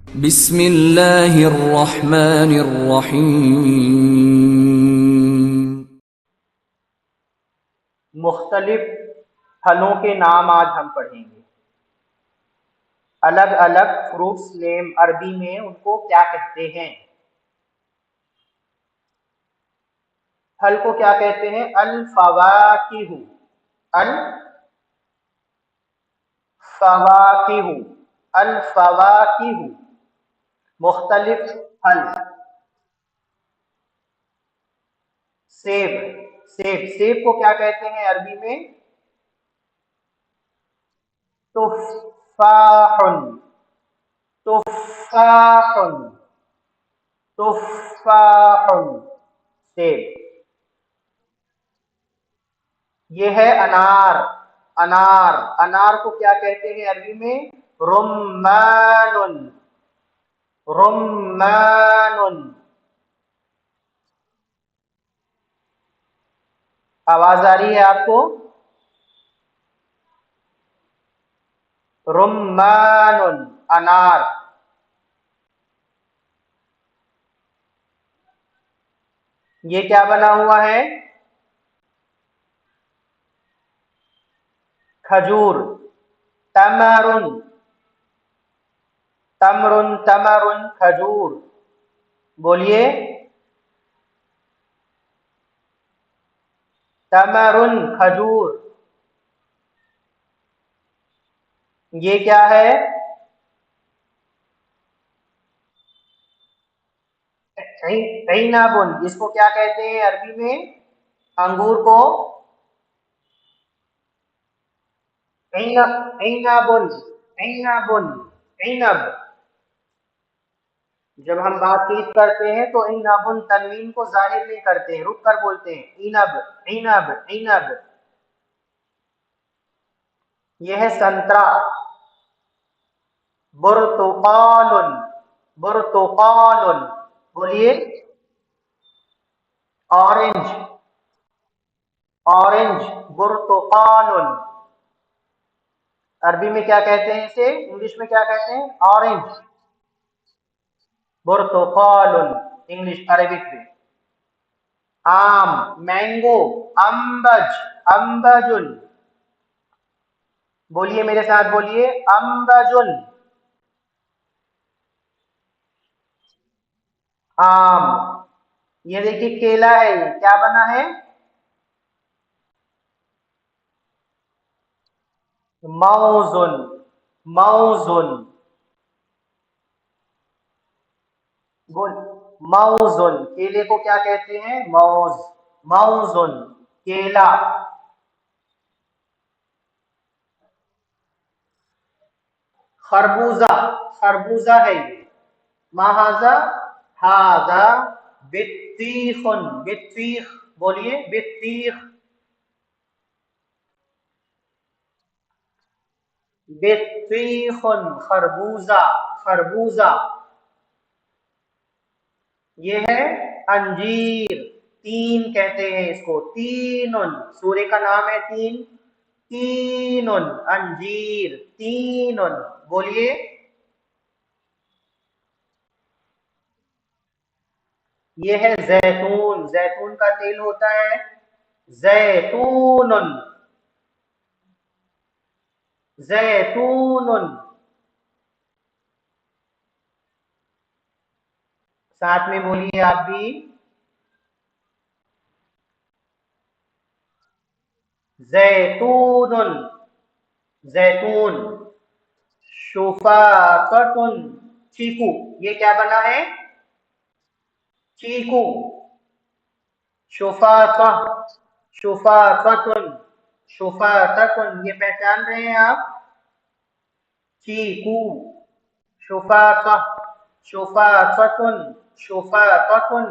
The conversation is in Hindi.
बिस्मिल्लाहिर्रहमानिर्रहीम। मुख्तलिफ फलों के नाम आज हम पढ़ेंगे। अलग अलग फ्रूट्स नेम अरबी में उनको क्या कहते हैं? फल को क्या कहते हैं? अल फवाकिहु। अल फवाकिहु। अल फवाकिहु मुख्तलिफ फल। सेब। सेब सेब को क्या कहते हैं अरबी में? तुफ़ाहुन। तुफ़ाहुन। तुफ़ाहुन सेब। ये है अनार। अनार। अनार को क्या कहते हैं अरबी में? रुम्मानुन। रुम्मानुन। आवाज आ रही है आपको? रुम्मानुन अनार। ये क्या बना हुआ है? खजूर। तमरुन। तमरुन तमरुन खजूर। बोलिए। तमरुन खजूर। ये क्या है? इनाबुन। इसको क्या कहते हैं अरबी में? अंगूर को इनाबुन। इनाबुन। इनब। जब हम बातचीत करते हैं तो इनाबुन तनवीन को जाहिर नहीं करते हैं, रुक कर बोलते हैं इनब। इनब। इनब। यह है संतरा। बुर्तुकानुन। बुर्तुकानुन। बोलिए। ऑरेंज। ऑरेंज। बुर्तुकानुन। अरबी में क्या कहते हैं इसे? इंग्लिश में क्या कहते हैं? ऑरेंज। बुर्तुकानुन इंग्लिश अरबिक में। आम। मैंगो। अम्बज। अम्बजुन। बोलिए मेरे साथ, बोलिए अम्बजुन। आम। ये देखिए केला है, ये क्या बना है? मौजुन। मौजुन। बोल। मौजुन केले को क्या कहते हैं? मौज। मौजुन केला। खरबूजा। खरबूजा है ये। महाजा। हाजा। बित्तीखुन। बित्तीख। बोलिए बित्तीख। बित्तीखुन खरबूजा। खरबूजा। ये है अंजीर। तीन कहते हैं इसको, तीनुन। सूर्य का नाम है तीन। तीनुन अंजीर। तीनुन। बोलिए। ये है जैतून। जैतून का तेल होता है जैतूनुन। जैतूनुन। साथ में बोलिए आप भी। जैतूनुन। जैतून। शुफाकतुन चीकू। ये क्या बना है? चीकू। शुफाका। शुफाकतुन। शुफाकतुन ये पहचान रहे हैं आप? चीकू। शुफाका। शुफाकतुन। शुफाकतुन